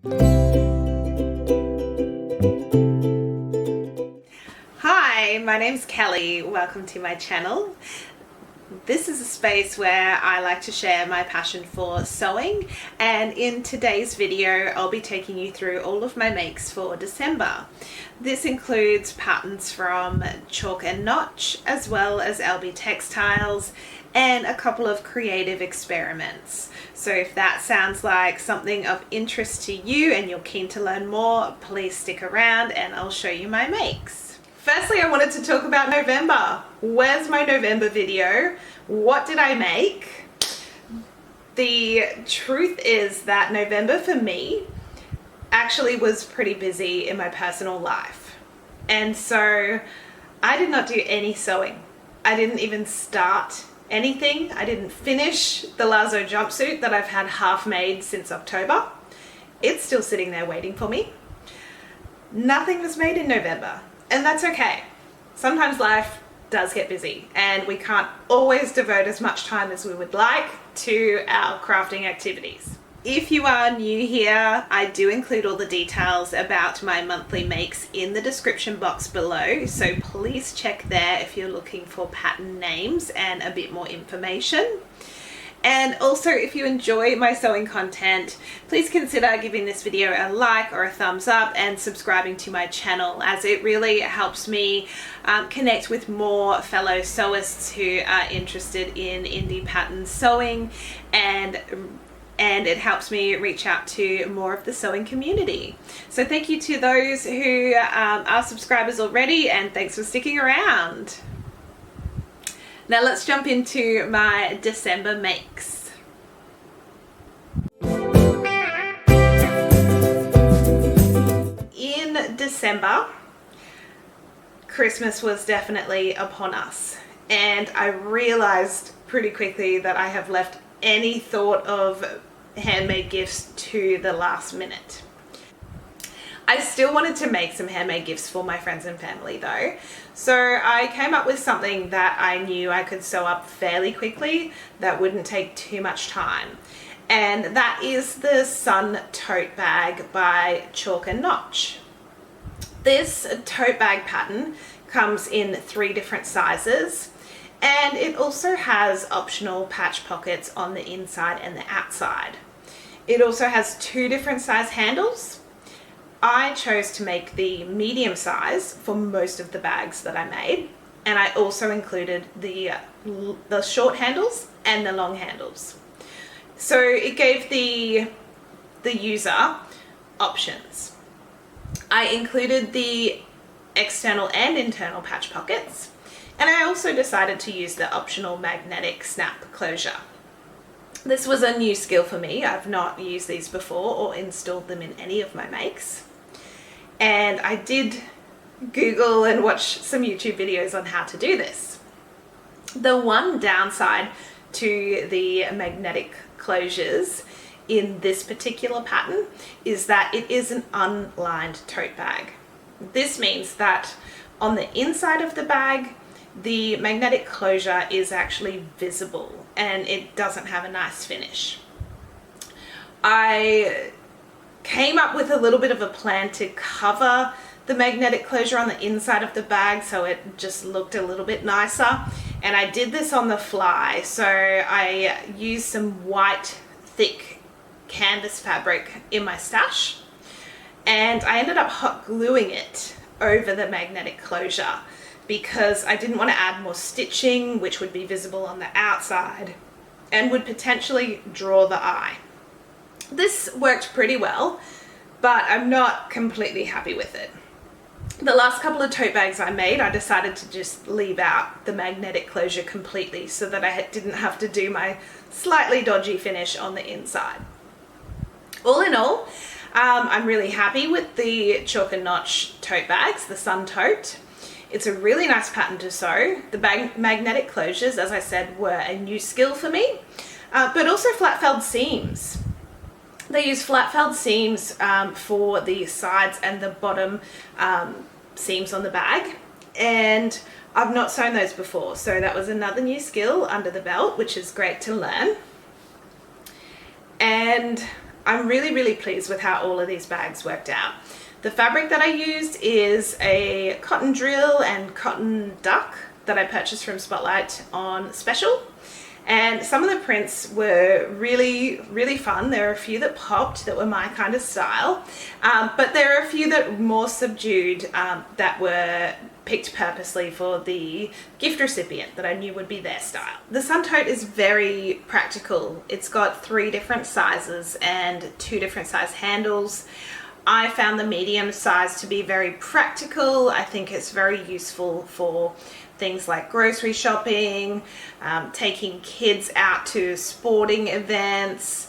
Hi, my name's Kelly. Welcome to my channel. This is a space where I like to share my passion for sewing, and in today's video I'll be taking you through all of my makes for December. This includes patterns from Chalk and Notch, as well as LB Textiles, and a couple of creative experiments. So if that sounds like something of interest to you and you're keen to learn more, please stick around and I'll show you my makes. Firstly, I wanted to talk about November. Where's my November video? What did I make? The truth is that November for me actually was pretty busy in my personal life. And so I did not do any sewing. I didn't even start anything. I didn't finish the Lazo jumpsuit that I've had half made since October. It's still sitting there waiting for me. Nothing was made in November, and that's okay. Sometimes life does get busy and we can't always devote as much time as we would like to our crafting activities. If you are new here, I do include all the details about my monthly makes in the description box below, so please check there if you're looking for pattern names and a bit more information. And also, if you enjoy my sewing content, please consider giving this video a like or a thumbs up and subscribing to my channel, as it really helps me connect with more fellow sewists who are interested in indie pattern sewing, and it helps me reach out to more of the sewing community. So thank you to those who are subscribers already, and thanks for sticking around. Now let's jump into my December makes. In December, Christmas was definitely upon us, and I realized pretty quickly that I have left any thought of handmade gifts to the last minute. I still wanted to make some handmade gifts for my friends and family though, so I came up with something that I knew I could sew up fairly quickly that wouldn't take too much time, and that is the Sun Tote bag by Chalk and Notch. This tote bag pattern comes in 3 different sizes, and it also has optional patch pockets on the inside and the outside. It also has 2 different size handles. I chose to make the medium size for most of the bags that I made, and I also included the short handles and the long handles. So it gave the user options. I included the external and internal patch pockets, and I also decided to use the optional magnetic snap closure. This was a new skill for me. I've not used these before or installed them in any of my makes. And I did Google and watch some YouTube videos on how to do this. The one downside to the magnetic closures in this particular pattern is that it is an unlined tote bag. This means that on the inside of the bag, the magnetic closure is actually visible and it doesn't have a nice finish. I came up with a little bit of a plan to cover the magnetic closure on the inside of the bag so it just looked a little bit nicer, and I did this on the fly. So I used some white thick canvas fabric in my stash, and I ended up hot gluing it over the magnetic closure because I didn't want to add more stitching, which would be visible on the outside and would potentially draw the eye. This worked pretty well, but I'm not completely happy with it. The last couple of tote bags I made, I decided to just leave out the magnetic closure completely so that I didn't have to do my slightly dodgy finish on the inside. All in all, I'm really happy with the Chalk and Notch tote bags, the Sun Tote. It's a really nice pattern to sew. The magnetic closures, as I said, were a new skill for me, but also flat felled seams. They use flat felled seams for the sides and the bottom seams on the bag, and I've not sewn those before, so that was another new skill under the belt, which is great to learn. And I'm really pleased with how all of these bags worked out. The fabric that I used is a cotton drill and cotton duck that I purchased from Spotlight on special. And some of the prints were really fun. There are a few that popped that were my kind of style, but there are a few that were more subdued that were picked purposely for the gift recipient that I knew would be their style. The Sun Tote is very practical. It's got 3 different sizes and 2 different size handles. I found the medium size to be very practical. I think it's very useful for things like grocery shopping, taking kids out to sporting events,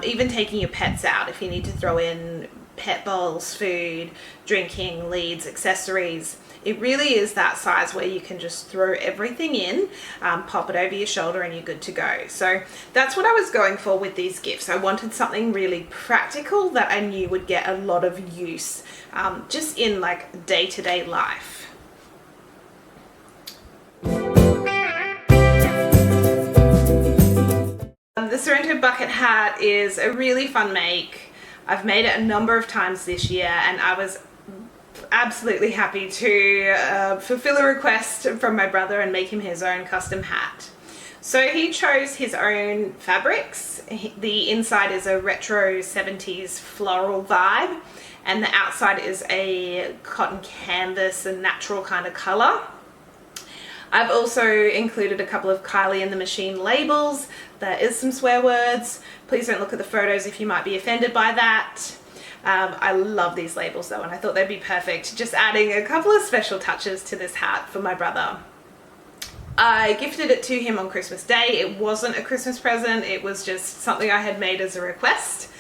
even taking your pets out if you need to throw in pet bowls, food, drinking, leads, accessories. It really is that size where you can just throw everything in, pop it over your shoulder, and you're good to go. So that's what I was going for with these gifts. I wanted something really practical that I knew would get a lot of use just in like day-to-day life. The Sorrento bucket hat is a really fun make. I've made it a number of times this year, and I was absolutely happy to fulfill a request from my brother and make him his own custom hat. So he chose his own fabrics. The inside is a retro 70s floral vibe, and the outside is a cotton canvas, a natural kind of color. I've also included a couple of Kylie and the Machine labels. There is some swear words. Please don't look at the photos if you might be offended by that. I love these labels though, and I thought they'd be perfect. Just adding a couple of special touches to this hat for my brother. I gifted it to him on Christmas Day. It wasn't a Christmas present. It was just something I had made as a request.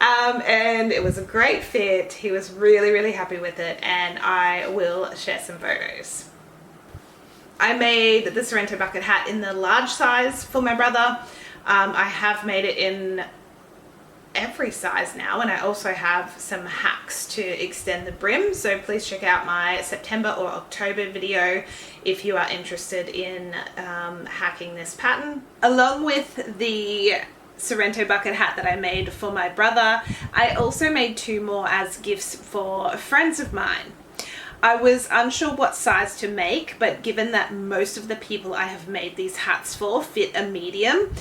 And it was a great fit. He was really happy with it, and I will share some photos. I made the Sorrento bucket hat in the large size for my brother. I have made it in every size now, and I also have some hacks to extend the brim, so please check out my September or October video if you are interested in hacking this pattern. Along with the Sorrento bucket hat that I made for my brother, I also made 2 more as gifts for friends of mine. I was unsure what size to make, but given that most of the people I have made these hats for fit a medium,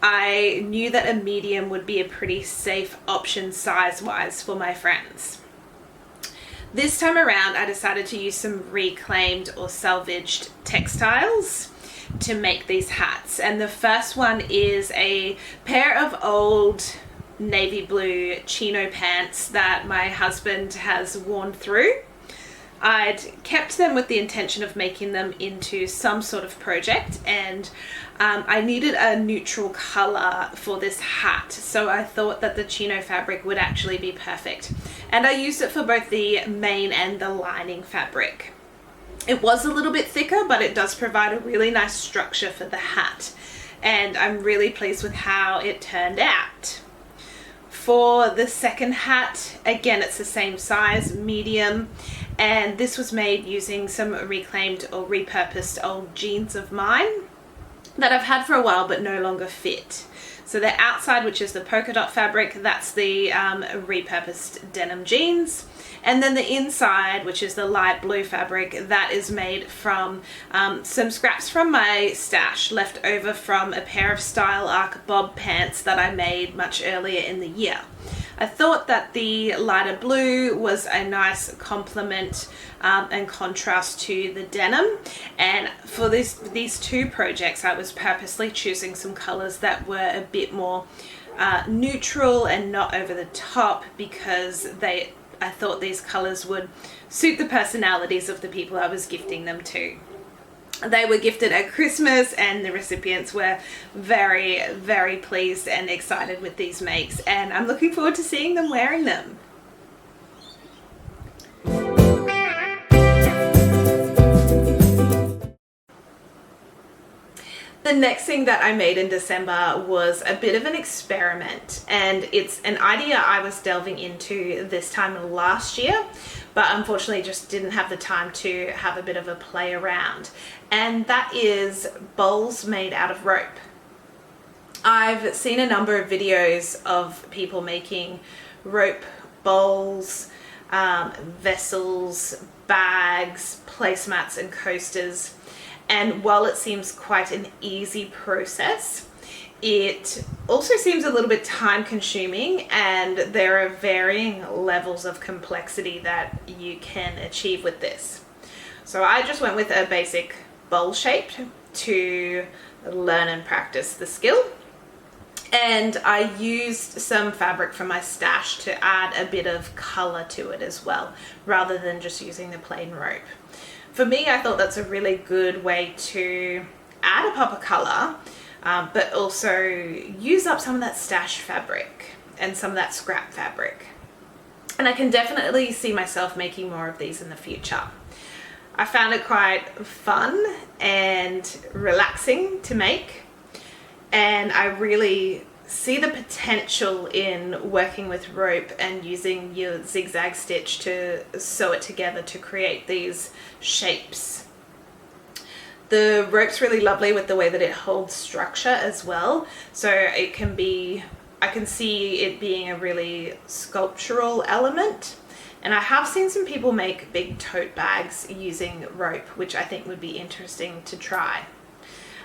I knew that a medium would be a pretty safe option size-wise for my friends. This time around, I decided to use some reclaimed or salvaged textiles to make these hats. And the first one is a pair of old navy blue chino pants that my husband has worn through. I'd kept them with the intention of making them into some sort of project, and I needed a neutral color for this hat, so I thought that the chino fabric would actually be perfect. And I used it for both the main and the lining fabric. It was a little bit thicker, but it does provide a really nice structure for the hat, and I'm really pleased with how it turned out. For the second hat, again, it's the same size, medium, and this was made using some reclaimed or repurposed old jeans of mine that I've had for a while but no longer fit. So the outside, which is the polka dot fabric, that's the repurposed denim jeans. And then the inside, which is the light blue fabric, that is made from some scraps from my stash left over from a pair of Style Arc bob pants that I made much earlier in the year. I thought that the lighter blue was a nice complement and contrast to the denim, and for these 2 projects I was purposely choosing some colors that were a bit more neutral and not over the top, because I thought these colors would suit the personalities of the people I was gifting them to. They were gifted at Christmas, and the recipients were very pleased and excited with these makes, and I'm looking forward to seeing them wearing them. The next thing that I made in December was a bit of an experiment, and it's an idea I was delving into this time last year, but unfortunately just didn't have the time to have a bit of a play around, and that is bowls made out of rope. I've seen a number of videos of people making rope bowls, vessels, bags, placemats and coasters, and while it seems quite an easy process, it also seems a little bit time consuming, and there are varying levels of complexity that you can achieve with this. So I just went with a basic bowl shape to learn and practice the skill. And I used some fabric from my stash to add a bit of color to it as well, rather than just using the plain rope. For me, I thought that's a really good way to add a pop of color, but also use up some of that stash fabric and some of that scrap fabric. And I can definitely see myself making more of these in the future. I found it quite fun and relaxing to make, and I really see the potential in working with rope and using your zigzag stitch to sew it together to create these shapes. The rope's really lovely with the way that it holds structure as well, so it can be, I can see it being a really sculptural element. And I have seen some people make big tote bags using rope, which I think would be interesting to try.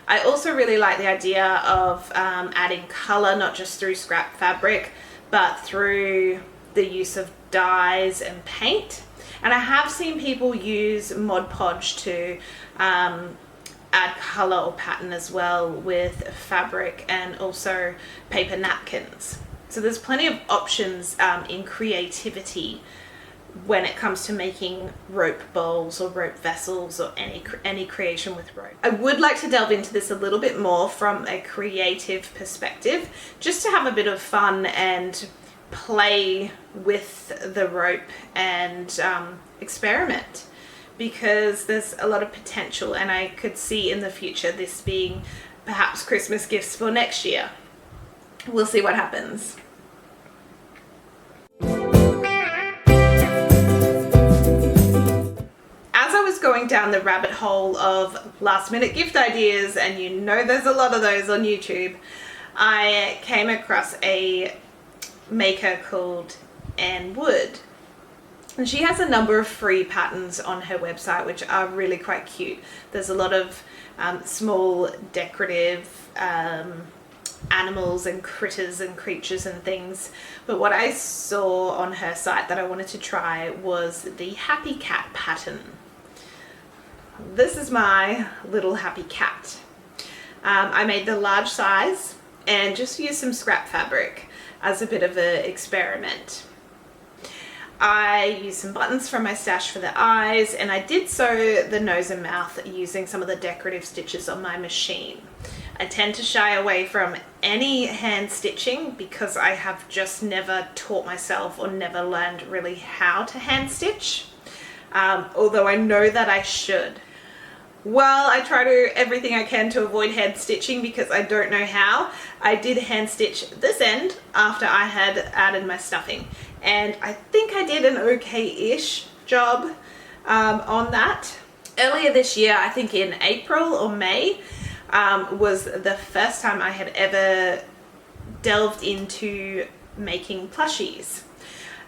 I also really like the idea of adding color, not just through scrap fabric, but through the use of dyes and paint. And I have seen people use Mod Podge to add color or pattern as well with fabric and also paper napkins. So there's plenty of options in creativity when it comes to making rope bowls or rope vessels or any creation with rope. I would like to delve into this a little bit more from a creative perspective, just to have a bit of fun and play with the rope and experiment, because there's a lot of potential, and I could see in the future this being perhaps Christmas gifts for next year. We'll see what happens. Going down the rabbit hole of last minute gift ideas, and you know there's a lot of those on YouTube, I came across a maker called Anne Wood, and she has a number of free patterns on her website which are really quite cute. There's a lot of small decorative animals and critters and creatures and things, but what I saw on her site that I wanted to try was the happy cat pattern. This is my little happy cat. I made the large size and just used some scrap fabric as a bit of an experiment. I used some buttons from my stash for the eyes, and I did sew the nose and mouth using some of the decorative stitches on my machine. I tend to shy away from any hand stitching because I have just never taught myself or never learned really how to hand stitch, although I know that I should. Well, I try to do everything I can to avoid hand stitching because I don't know how. I did hand stitch this end after I had added my stuffing, and I think I did an okay-ish job on that. Earlier this year, I think in April or May, was the first time I had ever delved into making plushies,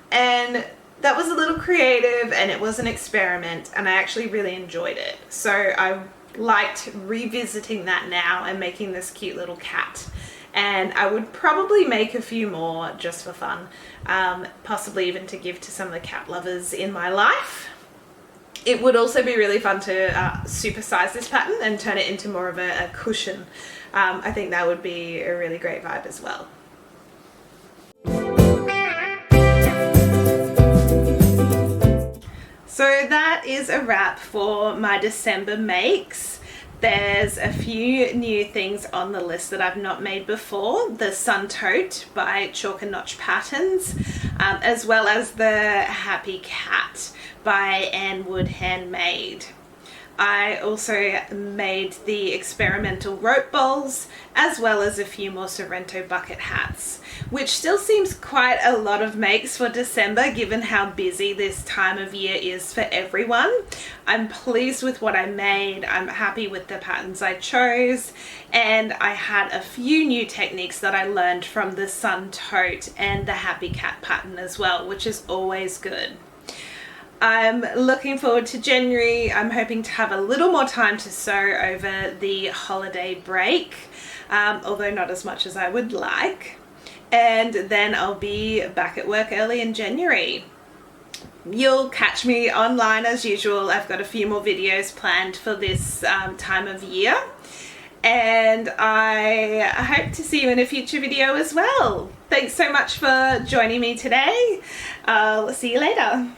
and that was a little creative and it was an experiment, and I actually really enjoyed it. So I liked revisiting that now and making this cute little cat. And I would probably make a few more just for fun, possibly even to give to some of the cat lovers in my life. It would also be really fun to supersize this pattern and turn it into more of a cushion. I think that would be a really great vibe as well. So that is a wrap for my December makes. There's a few new things on the list that I've not made before. The Sun Tote by Chalk and Notch Patterns, as well as the Happy Cat by Anne Wood Handmade. I also made the experimental rope bowls, as well as a few more Sorrento bucket hats, which still seems quite a lot of makes for December given how busy this time of year is for everyone. I'm pleased with what I made, I'm happy with the patterns I chose, and I had a few new techniques that I learned from the Sun Tote and the Happy Cat pattern as well, which is always good. I'm looking forward to January. I'm hoping to have a little more time to sew over the holiday break, although not as much as I would like. And then I'll be back at work early in January. You'll catch me online as usual. I've got a few more videos planned for this time of year. And I hope to see you in a future video as well. Thanks so much for joining me today. I'll see you later.